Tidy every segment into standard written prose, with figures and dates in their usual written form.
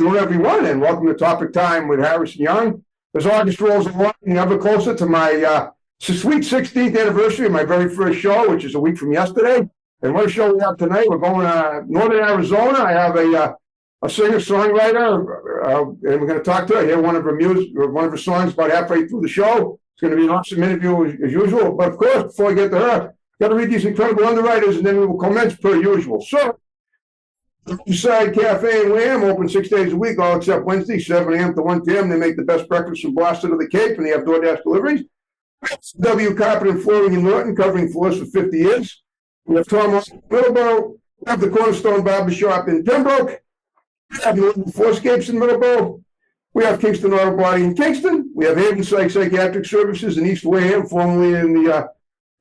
afternoon, everyone, and welcome to Topic Time with Harrison Young. As August rolls along, ever closer to my sweet 16th anniversary of my very first show, which is a week from yesterday. And what a show we have tonight. We're going to northern Arizona. I have a singer-songwriter, and we're going to talk to her. I hear one of her songs about halfway through the show. It's going to be an awesome interview as usual. But of course, before I get to her, got to read these incredible underwriters, and then we will commence per usual. So, Side Cafe and Lamb, open 6 days a week, all except Wednesday, 7 a.m. to 1 p.m. They make the best breakfast from Boston to the Cape, and they have DoorDash deliveries. W Carpet and Flooring in Norton, covering floors for 50 years. We have Tom in Middleborough. We have the Cornerstone Barber Shop in Pembroke. We have Norton Forescapes in Middleborough. We have Kingston Auto Body in Kingston. We have Haven Psychiatric Services in East Wareham, formerly in the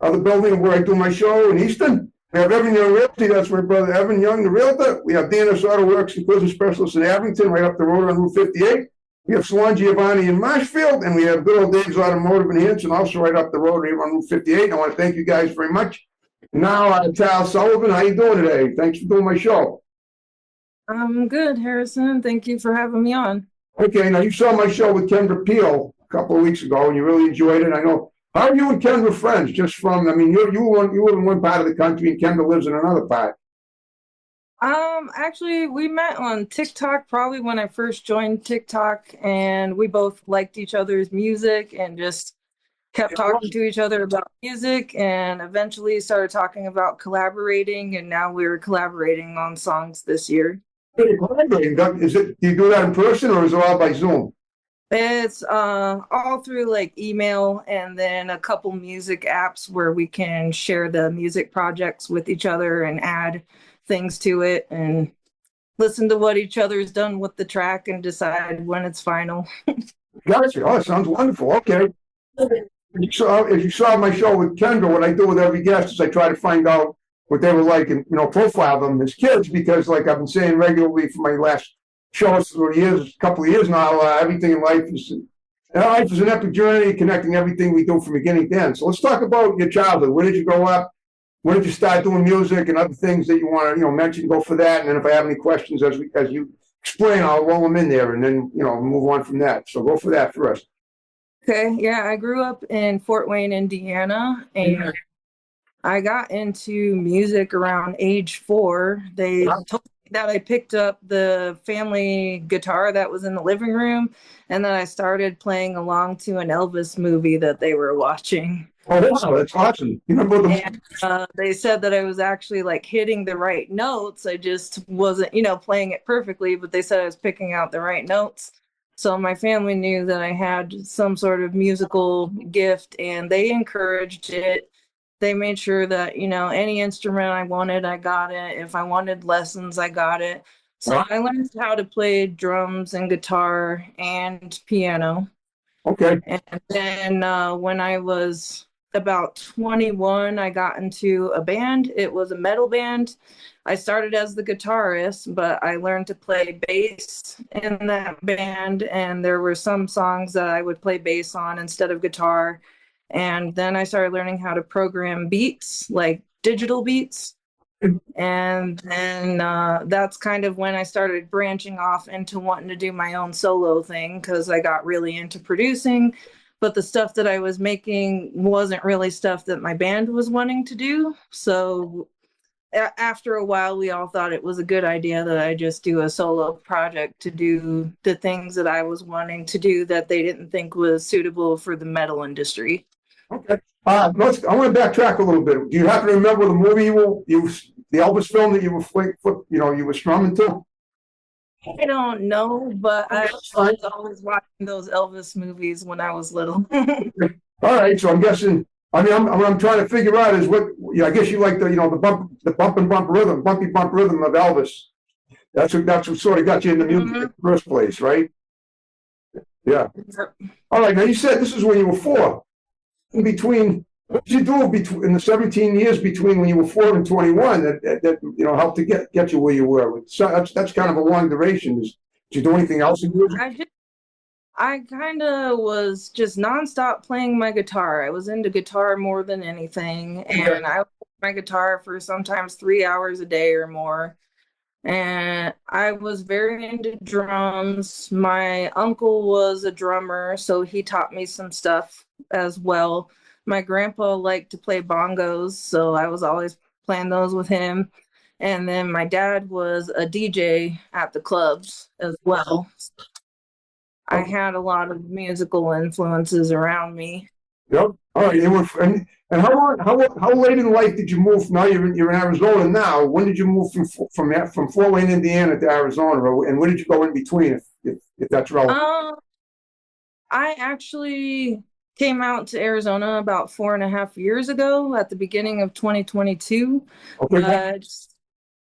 other building where I do my show in Easton. We have Evan Young Realty, that's my brother Evan Young, the realtor. We have DNS Auto Works and Prison Specialists in Abington, right up the road on Route 58. We have Salon Giovanni in Marshfield, and we have Good Old Dave's Automotive in Hanson, also right up the road here on Route 58. I want to thank you guys very much. Now, Tal Sullivan, how you doing today? Thanks for doing my show. I'm good, Harrison. Thank you for having me on. Okay, now you saw my show with Kendra Peel a couple of weeks ago, and you really enjoyed it. I know. How are you and Kendra friends? Just from, I mean, you live in one part of the country, and Kendra lives in another part. Actually, we met on TikTok probably when I first joined TikTok, and we both liked each other's music and just kept talking to each other about music, and eventually started talking about collaborating, and now we're collaborating on songs this year. Collaborating, do you do that in person or is it all by Zoom? It's all through like email, and then a couple music apps where we can share the music projects with each other and add things to it and listen to what each other's done with the track and decide when it's final. Gotcha. Oh, it sounds wonderful. Okay. If you saw my show with Kendra, what I do with every guest is I try to find out what they were like and, profile them as kids, because like I've been saying regularly for my last shows for a couple of years now, everything in life is an epic journey, connecting everything we do from beginning to end. So let's talk about your childhood. Where did you grow up? When did you start doing music and other things that you want to, mention? Go for that. And then if I have any questions as you explain, I'll roll them in there and then, move on from that. So go for that first. Okay. Yeah. I grew up in Fort Wayne, Indiana, and I got into music around age 4. They told me that I picked up the family guitar that was in the living room, and then I started playing along to an Elvis movie that they were watching. Oh, wow, that's awesome. You remember they said that I was actually like hitting the right notes. I just wasn't, playing it perfectly, but they said I was picking out the right notes. So my family knew that I had some sort of musical gift, and they encouraged it. They made sure that, any instrument I wanted, I got it. If I wanted lessons, I got it. So I learned how to play drums and guitar and piano. Okay. And then when I was about 21, I got into a band. It was a metal band. I started as the guitarist, but I learned to play bass in that band. And there were some songs that I would play bass on instead of guitar. And then I started learning how to program beats, like digital beats. And then that's kind of when I started branching off into wanting to do my own solo thing, because I got really into producing. But the stuff that I was making wasn't really stuff that my band was wanting to do. So after a while, we all thought it was a good idea that I just do a solo project to do the things that I was wanting to do that they didn't think was suitable for the metal industry. Okay. I want to backtrack a little bit. Do you happen to remember the movie the Elvis film that you were strumming to? I don't know, but I was always watching those Elvis movies when I was little. All right, so I'm guessing. I mean, what I'm trying to figure out is I guess you like the bump and bump rhythm, bumpy bump rhythm of Elvis. That's what sort of got you into music in the first place, right? Yeah. All right. Now you said this is when you were 4. What did you do in the 17 years between when you were 4 and 21 that helped to get you where you were? So that's kind of a long duration. Did you do anything else in music? I kind of was just nonstop playing my guitar. I was into guitar more than anything, and I would play my guitar for sometimes 3 hours a day or more. And I was very into drums. My uncle was a drummer, so he taught me some stuff as well. My grandpa liked to play bongos, so I was always playing those with him. And then my dad was a DJ at the clubs as well. I Okay. had a lot of musical influences around me. Yep. All right. And how late in life did you move? Now you're in Arizona now. When did you move from Fort Wayne, Indiana to Arizona, and where did you go in between, if that's relevant? Um, I actually came out to Arizona about 4.5 years ago at the beginning of 2022. Okay.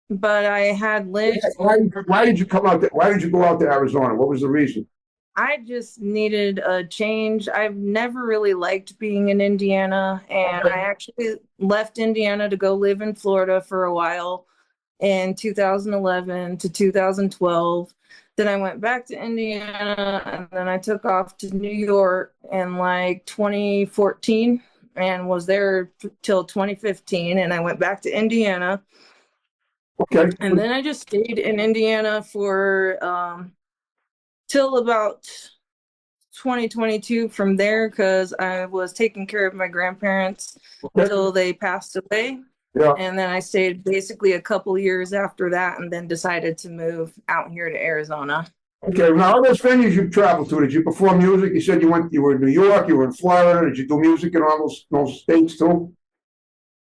But I had lived, Why did you come out? Why did you go out to Arizona? What was the reason? I just needed a change. I've never really liked being in Indiana, and I Okay. actually left Indiana to go live in Florida for a while in 2011 to 2012. Then I went back to Indiana, and then I took off to New York in like 2014 and was there till 2015. And I went back to Indiana, Okay. and then I just stayed in Indiana for till about 2022 from there because I was taking care of my grandparents Okay. till they passed away. Yeah. And then I stayed basically a couple years after that and then decided to move out here to Arizona. Okay. Now, all those venues you traveled to, did you perform music? You said you were in New York, you were in Florida. Did you do music in all those states too?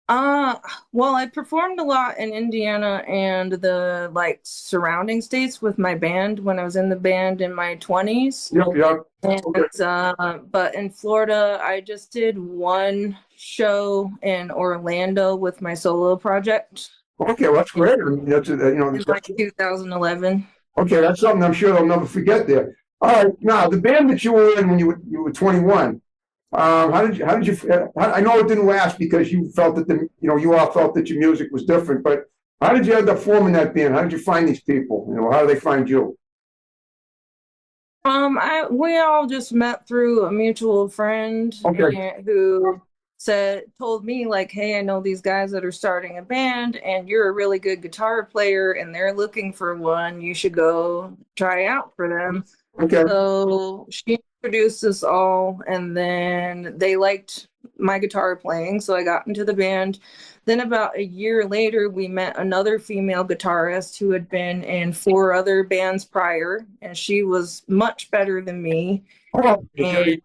Uh, well, I performed a lot in Indiana and the like surrounding states with my band when I was in the band in my 20s. Yep. Yep. And Okay. but in Florida, I just did one show in Orlando with my solo project Okay. Well, that's great. I mean, in like 2011. okay. That's something I'm sure they'll never forget there. All right. Now, the band that you were in when you were 21. I know it didn't last because you felt that you all felt that your music was different, but how did you end up forming that band? How did you find these people? How did they find you? We all just met through a mutual friend Okay. who told me like, hey, I know these guys that are starting a band, and you're a really good guitar player, and they're looking for one. You should go try out for them. Okay. So she introduced us all, and then they liked my guitar playing, so I got into the band. Then about a year later, we met another female guitarist who had been in 4 other bands prior, and she was much better than me. Oh, And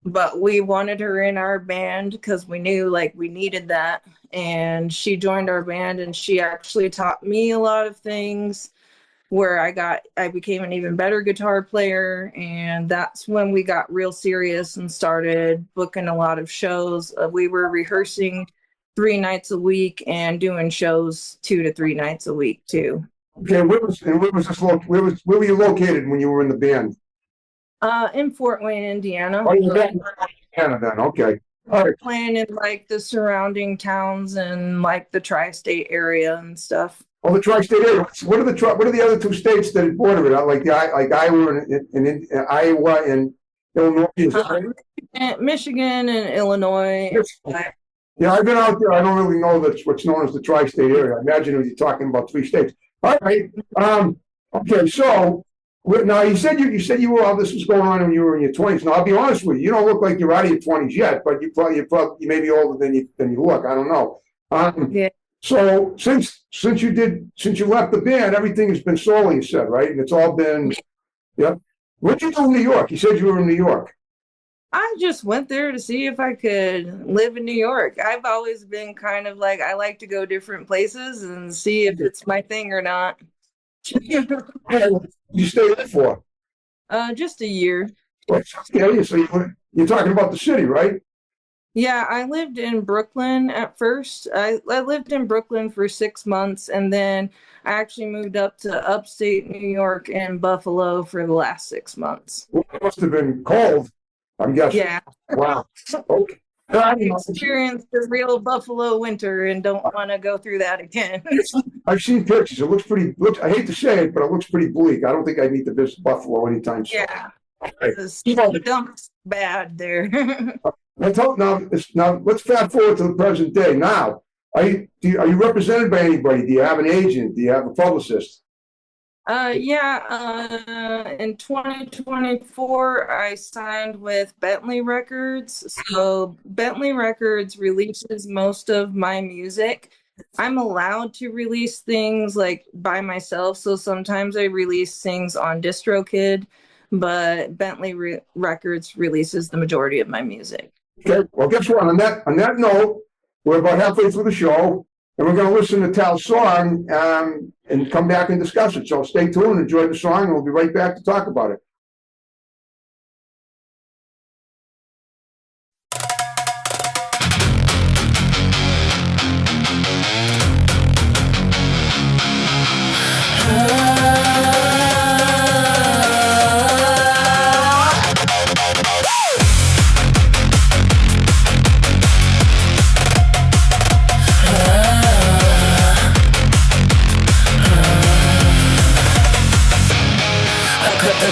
but we wanted her in our band because we knew like we needed that. And she joined our band, and she actually taught me a lot of things where I became an even better guitar player, and that's when we got real serious and started booking a lot of shows. We were rehearsing 3 nights a week and doing shows 2 to 3 nights a week too. okay. Where was this where were you located when you were in the band? In Fort Wayne, Indiana. Oh, you were in Canada then. Okay. All right. Playing in like the surrounding towns and like the tri-state area and stuff. Well, the tri-state area. What are the other two states that border it? Like Iowa and Iowa and Illinois. Michigan and Illinois. Yeah, I've been out there. I don't really know that's what's known as the tri-state area. I imagine you're talking about 3 states. All right. Okay. So now you were all this was going on when you were in your 20s. Now I'll be honest with you. You don't look like you're out of your 20s yet, but you may be older than you look. I don't know. Yeah. So since you left the band, everything has been solo. You said, right? And it's all been, yeah. What did you do in New York? You said you were in New York. I just went there to see if I could live in New York. I've always been kind of like, I like to go different places and see if it's my thing or not. You stayed there for? Just a year. Okay, so you're talking about the city, right? Yeah, I lived in Brooklyn at first. I lived in Brooklyn for 6 months, and then I actually moved up to upstate New York and Buffalo for the last 6 months. Well, it must have been cold, I'm guessing. Yeah. Wow. Okay. I experienced the real Buffalo winter and don't want to go through that again. I've seen pictures. It I hate to say it, but it looks pretty bleak. I don't think I need to visit Buffalo anytime soon. Yeah. Okay. The dump's bad there. Now let's fast forward to the present day. Now, Are you represented by anybody? Do you have an agent? Do you have a publicist? In 2024, I signed with Bentley Records. So Bentley Records releases most of my music. I'm allowed to release things like by myself. So sometimes I release things on DistroKid, but Records releases the majority of my music. Okay, well, guess what? On that note, we're about halfway through the show, and we're going to listen to Tal's song and come back and discuss it. So stay tuned, enjoy the song, and we'll be right back to talk about it.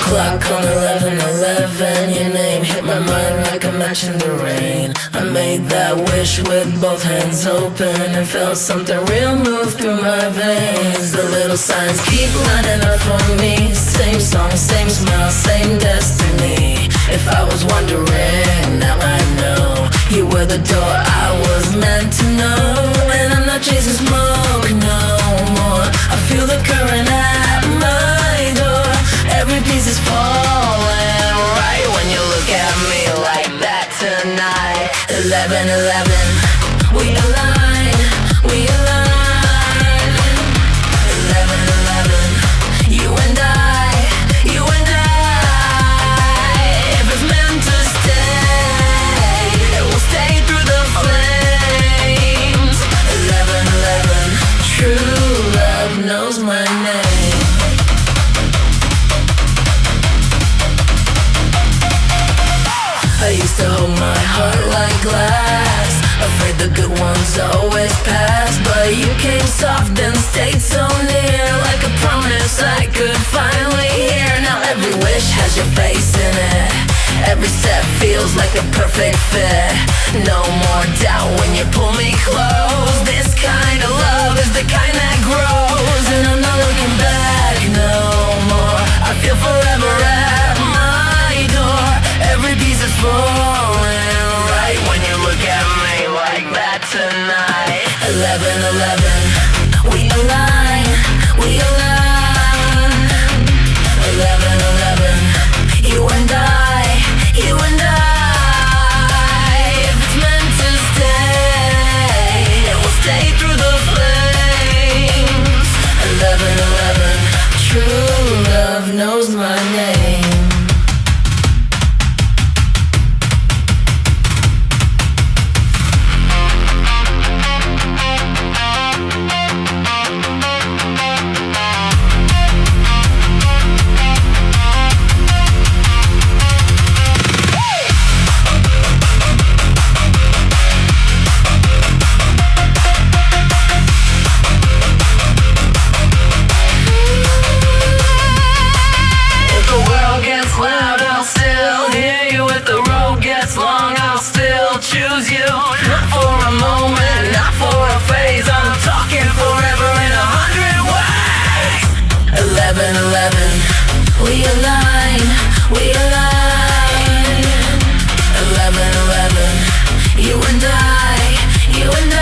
Clock on 11:11, your name hit my mind like a match in the rain. I made that wish with both hands open and felt something real move through my veins. The little signs keep lining up for me. Same song, same smile, same destiny. If I was wondering, now I know you were the door I was meant to know. And I'm not chasing smoke no more. I feel the current at my door. Every piece is falling right when you look at me like that tonight. 11:11, we align, we align. 11:11, you and I, you and I. If it's meant to stay, it will stay through the flames. 11:11, true love knows my name. I used to hold my heart like glass, afraid the good ones always pass. But you came soft and stayed so near, like a promise I could finally hear. Now every wish has your face in it. Every step feels like a perfect fit. No more doubt when you pull me close. This kind of love is the kind that grows. And I'm not looking back no more. I feel forever at my door. Every piece is falling right when you look at me like that tonight. 11:11, we align, we align. 11:11, you and I, you and I. If it's meant to stay, it will stay through the flames. 11:11, true love knows my name. Choose you, not for a moment, not for a phase. I'm talking forever in 100 ways. 11:11, we align, we align. 11:11, you and I, you and I.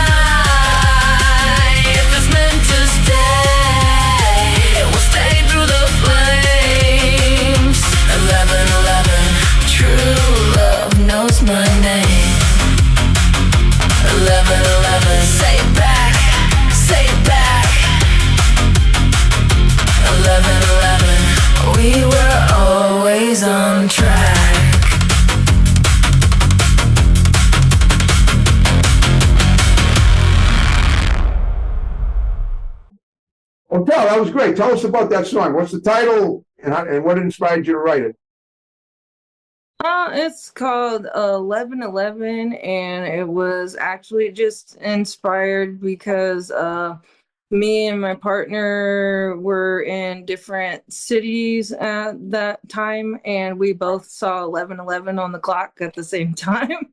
If it's meant to stay, it will stay through the flames. 11:11, true love knows my name. 11:11, say it back, say it back. 11:11, we were always on track. Well, Tal, that was great. Tell us about that song. What's the title and what inspired you to write it? It's called 11:11, and it was actually just inspired because Me and my partner were in different cities at that time, and we both saw 11:11 on the clock at the same time.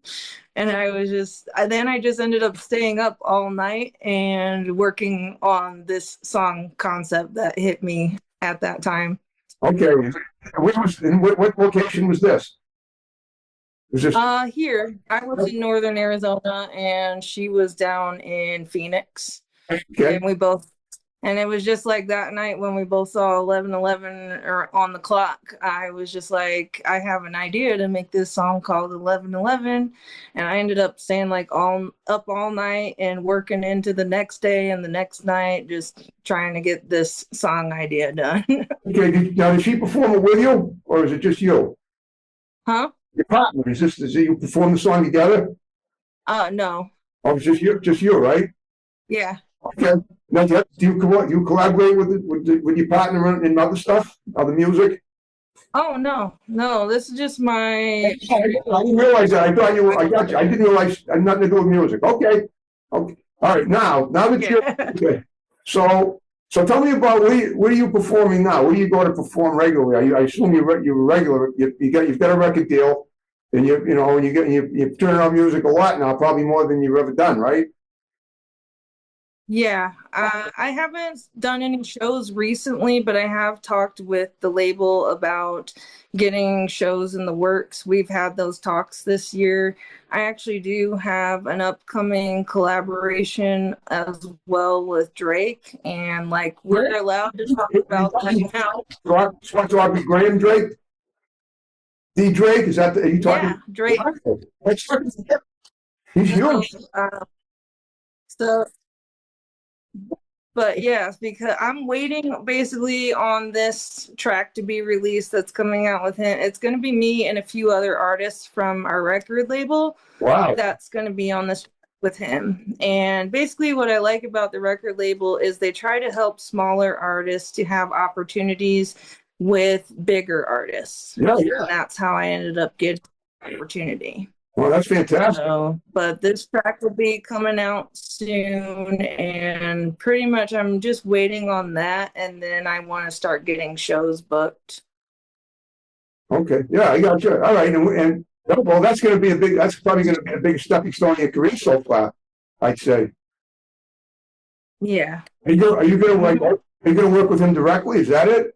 And then I just ended up staying up all night and working on this song concept that hit me at that time. Okay. In what location was this? Was this Here, I was in northern Arizona and she was down in Phoenix. okay? And it was just like that night when we both saw 11:11 or on the clock. I was just like, I have an idea to make this song called 11:11, and I ended up staying like all night and working into the next day and the next night, just trying to get this song idea done. Okay. Now, did she perform it with you, or is it just you? Huh? Your partner? Is it you perform the song together? No. Or it's just you, right? Yeah. Okay. Now, do you collaborate with your partner in other stuff, other music? Oh, no. This is just my. I didn't realize that. I thought you were. I got you. I didn't realize it had nothing to do with music. Okay. Okay. All right. Now that you're okay. So tell me about where are you performing now? Where do you go to perform regularly? I assume you're regular. You've got a record deal, and you're turning on music a lot now, probably more than you've ever done, right? Yeah, I haven't done any shows recently, but I have talked with the label about getting shows in the works. We've had those talks this year. I actually do have an upcoming collaboration as well with Drake, and like we're allowed to talk about that now. Talking Graham Drake? D Drake? Are you talking? Yeah, Drake. He's yours. So But yes, because I'm waiting basically on this track to be released that's coming out with him. It's going to be me and a few other artists from our record label. Wow. That's going to be on this with him. And basically what I like about the record label is they try to help smaller artists to have opportunities with bigger artists. Yeah. And that's how I ended up getting the opportunity. Well, that's fantastic. But this track will be coming out soon, and pretty much I'm just waiting on that, and then I want to start getting shows booked. Okay, yeah, I got you. All right, and well, that's probably going to be a big stepping stone in your career so far, I'd say. Yeah. Are you going to work with him directly? Is that it?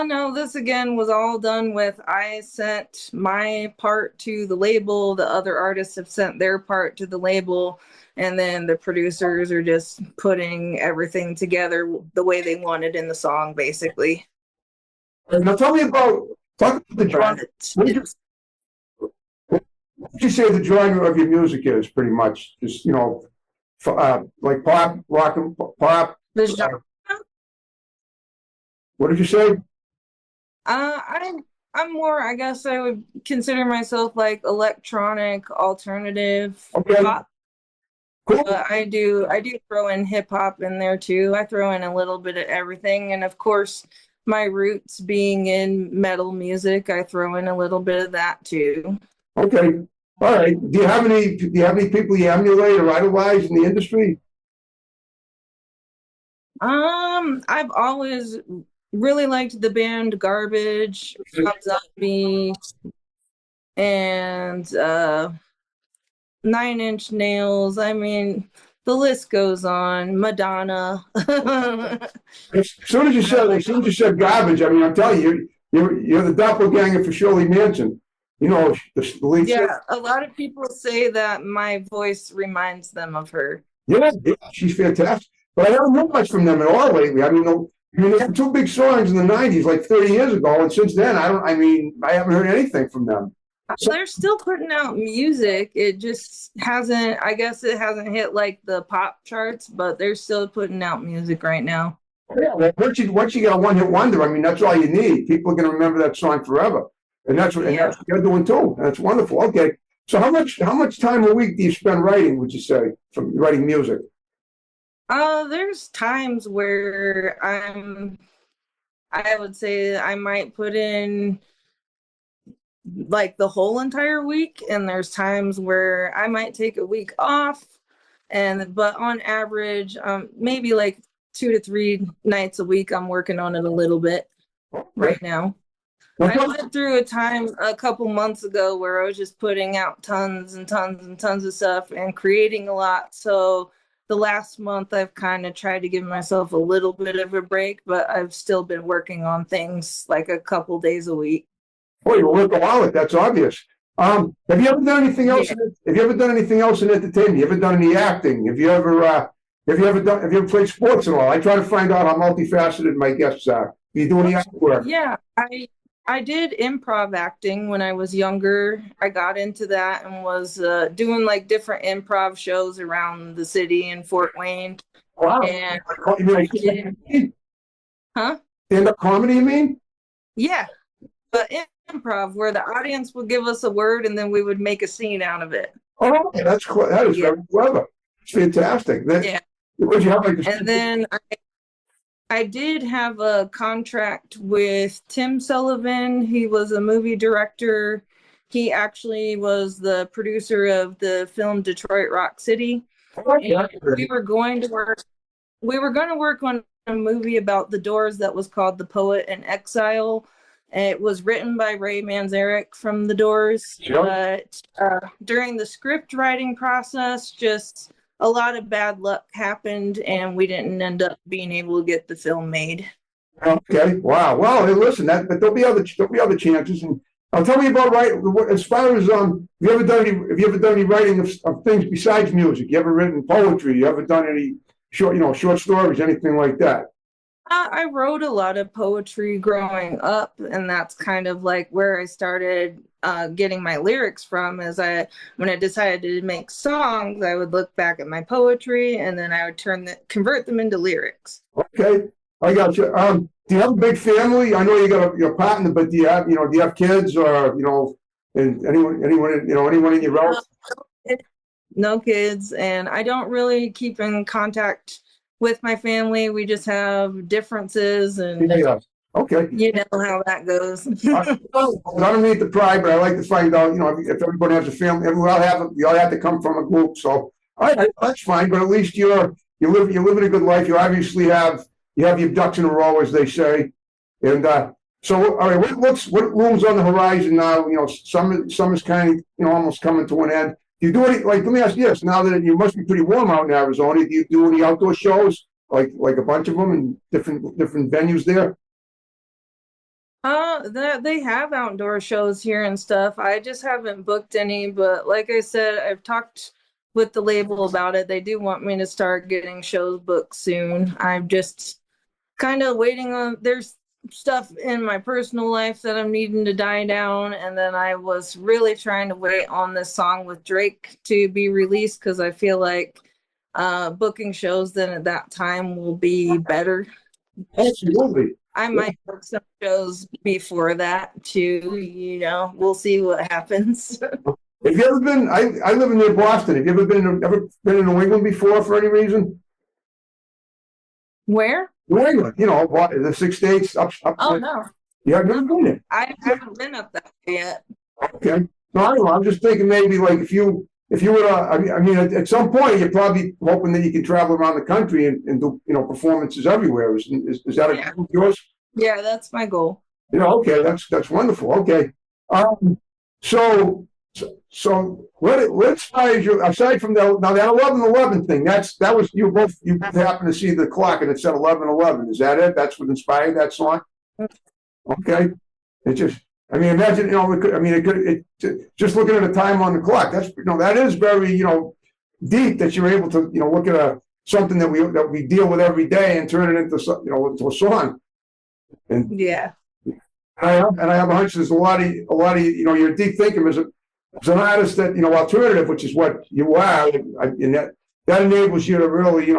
No, this again was all done with, I sent my part to the label, the other artists have sent their part to the label, and then the producers are just putting everything together the way they wanted in the song, basically. Now talk about the genre. What would you say the genre of your music is, pretty much? Just, like pop, rock and pop? The genre? What did you say? I'm more, I guess I would consider myself like electronic alternative pop. Cool. But I do throw in hip hop in there too. I throw in a little bit of everything, and of course, my roots being in metal music, I throw in a little bit of that too. Okay. All right. Do you have any people you emulate or idolize in the industry? I've always really liked the band Garbage, Rob Zombie, and 9 Inch Nails. I mean, the list goes on. Madonna. As soon as you said Garbage, I mean, I'm telling you, you're the doppelganger for Shirley Manson. The lead singer. Yeah, a lot of people say that my voice reminds them of her. Yeah, she's fantastic. But I haven't heard much from them at all lately. I mean, they had two big songs in the '90s, like 30 years ago, and since then, I haven't heard anything from them. So they're still putting out music. It just hasn't. I guess it hasn't hit like the pop charts, but they're still putting out music right now. Yeah, well, once you get a one-hit wonder, I mean, that's all you need. People are going to remember that song forever, and that's what you're doing too. That's wonderful. Okay, so how much time a week do you spend writing? Would you say from writing music? There's times where I would say I might put in like the whole entire week, and there's times where I might take a week off, But on average, maybe like 2 to 3 nights a week, I'm working on it a little bit right now. I went through a time a couple months ago where I was just putting out tons and tons and tons of stuff and creating a lot. So the last month I've kind of tried to give myself a little bit of a break, but I've still been working on things like a couple days a week. Boy, you work a lot. That's obvious. Have you ever done anything else? Yeah. Have you ever done anything else in entertainment? You ever done any acting? Have you ever played sports at all? I try to find out how multifaceted my guests are. Do you do any acting work? Yeah, I did improv acting when I was younger. I got into that and was doing like different improv shows around the city in Fort Wayne. Wow. And You mean huh? stand-up comedy, you mean? Yeah, but improv where the audience would give us a word and then we would make a scene out of it. Oh, that is very clever. It's fantastic. Yeah. Would you have like a And then I did have a contract with Tim Sullivan. He was a movie director. He actually was the producer of the film Detroit Rock City. And we were going to work on a movie about the Doors that was called The Poet in Exile. And it was written by Ray Manzarek from the Doors. Sure. But during the script writing process, just a lot of bad luck happened and we didn't end up being able to get the film made. Okay. Wow. Well, hey, listen, but there'll be other chances. And tell me about as far as have you ever done any writing of things besides music? You ever written poetry? You ever done any short stories, anything like that? I wrote a lot of poetry growing up, and that's kind of like where I started getting my lyrics from. When I decided to make songs, I would look back at my poetry, and then I would convert them into lyrics. Okay, I got you. Do you have a big family? I know you got your partner, but do you have kids or and anyone in your relatives? No kids, and I don't really keep in contact with my family. We just have differences, and Yeah. Okay. you know how that goes. I don't mean to pry, but I like to find out, if everybody has a family, we all have to come from a group. So, all right, that's fine. But at least you're living a good life. You obviously have your ducks in a row, as they say. And so, all right, what looms on the horizon now? Summer's kind of almost coming to an end. Do you do any, let me ask you this, now that you must be pretty warm out in Arizona, do you do any outdoor shows, like a bunch of them in different venues there? They have outdoor shows here and stuff. I just haven't booked any, but like I said, I've talked with the label about it. They do want me to start getting shows booked soon. I'm just kind of waiting on, there's stuff in my personal life that I'm needing to die down, and then I was really trying to wait on this song with Drake to be released because I feel like booking shows then at that time will be better. Absolutely. I might book some shows before that too, we'll see what happens. Have you ever been, I live near Boston, have you ever been in New England before for any reason? Where? New England, the 6 states up. Oh, no. You have never been there? I haven't been up that way yet. Okay. No, I don't know. I'm just thinking maybe like if you were to, I mean, at some point you're probably hoping that you can travel around the country and do, performances everywhere. Is that a goal of yours? Yeah, that's my goal. Okay, that's wonderful. Okay. So what inspires you aside from that 11/11 thing? That was you both happened to see the clock and it said 11/11. Is that it? That's what inspired that song? Okay. It just, imagine, just looking at the time on the clock. That's that is very deep that you're able to look at something that we deal with every day and turn it into into a song. And yeah. I have a hunch there's a lot of you're deep thinking as an artist that alternative, which is what you are, and that enables you to really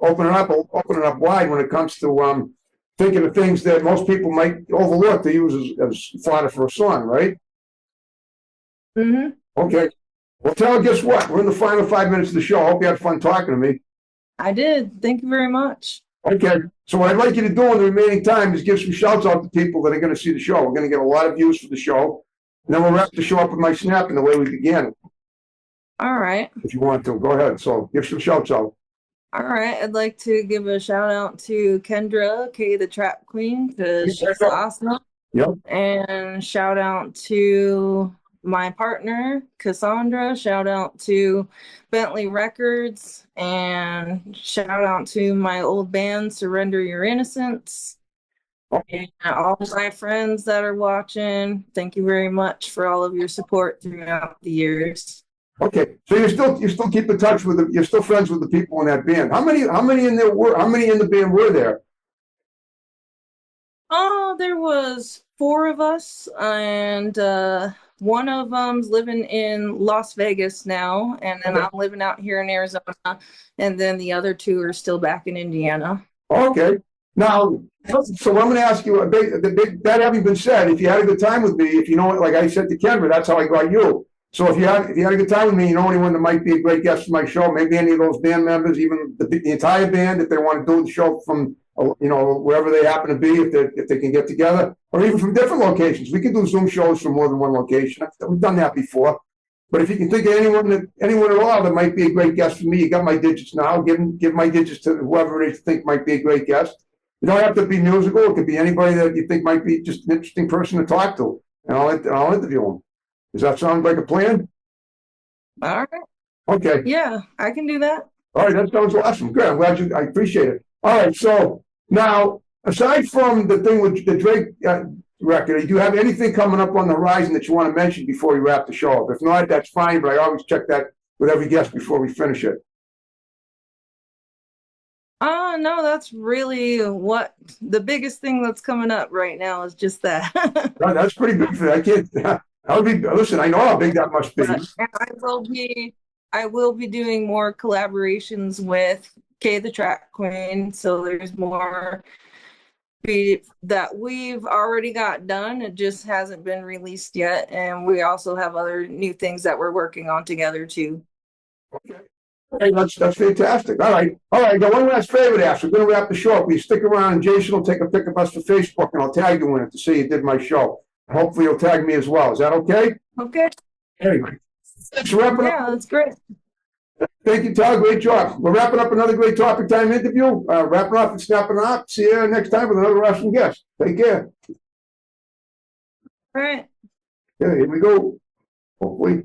open it up wide when it comes to thinking of things that most people might overlook to use as fodder for a song, right? Mm-hmm. Okay. Well, Tara, guess what? We're in the final 5 minutes of the show. I hope you had fun talking to me. I did. Thank you very much. Okay. So what I'd like you to do in the remaining time is give some shouts out to people that are going to see the show. We're going to get a lot of views for the show. And then we'll wrap the show up with my snap in the way we began it. All right. if you want to. Go ahead. So give some shouts out. All right. I'd like to give a shout out to Kendra, Kay the Trap Queen, because she's awesome. Yep. And shout out to my partner, Cassandra. Shout out to Bentley Records. And shout out to my old band, Surrender Your Innocence. And all my friends that are watching, thank you very much for all of your support throughout the years. Okay, so you still keep in touch with you're still friends with the people in that band. How many in the band were there? Oh, there was 4 of us, and one of them's living in Las Vegas now, and then I'm living out here in Arizona, and then the other 2 are still back in Indiana. Okay. Now, so I'm going to ask you that having been said, if you had a good time with me, if you know, like I said to Kendra, that's how I got you. So if you had a good time with me, you know anyone that might be a great guest for my show, maybe any of those band members, even the entire band, if they want to do the show from wherever they happen to be, if they can get together, or even from different locations, we can do Zoom shows from more than one location. We've done that before. But if you can think of anyone at all that might be a great guest for me, you got my digits now. Give my digits to whoever it is you think might be a great guest. You don't have to be musical. It could be anybody that you think might be just an interesting person to talk to, and I'll interview them. Does that sound like a plan? All right. Okay. Yeah, I can do that. All right, that sounds awesome. Good. I'm glad I appreciate it. All right, so now, aside from the thing with the Drake record, do you have anything coming up on the horizon that you want to mention before we wrap the show up? If not, that's fine, but I always check that with every guest before we finish it. No, that's really what the biggest thing that's coming up right now is just that. That's pretty good for that. I can't. Listen, I know how big that must be. I will be doing more collaborations with Kay the Trap Queen. So there's more that we've already got done. It just hasn't been released yet. And we also have other new things that we're working on together too. Okay. Hey, that's fantastic. All right. I got one last favor to ask. We're going to wrap the show up. Will you stick around and Jason will take a pic of us for Facebook and I'll tag you in it to see you did my show. Hopefully you'll tag me as well. Is that okay? Okay. Anyway, thanks for wrapping up. Yeah, that's great. Thank you, Todd. Great job. We're wrapping up another great Topic Time interview. Wrapping up and snapping up. See you next time with another awesome guest. Take care. All right. Yeah, here we go. Hopefully.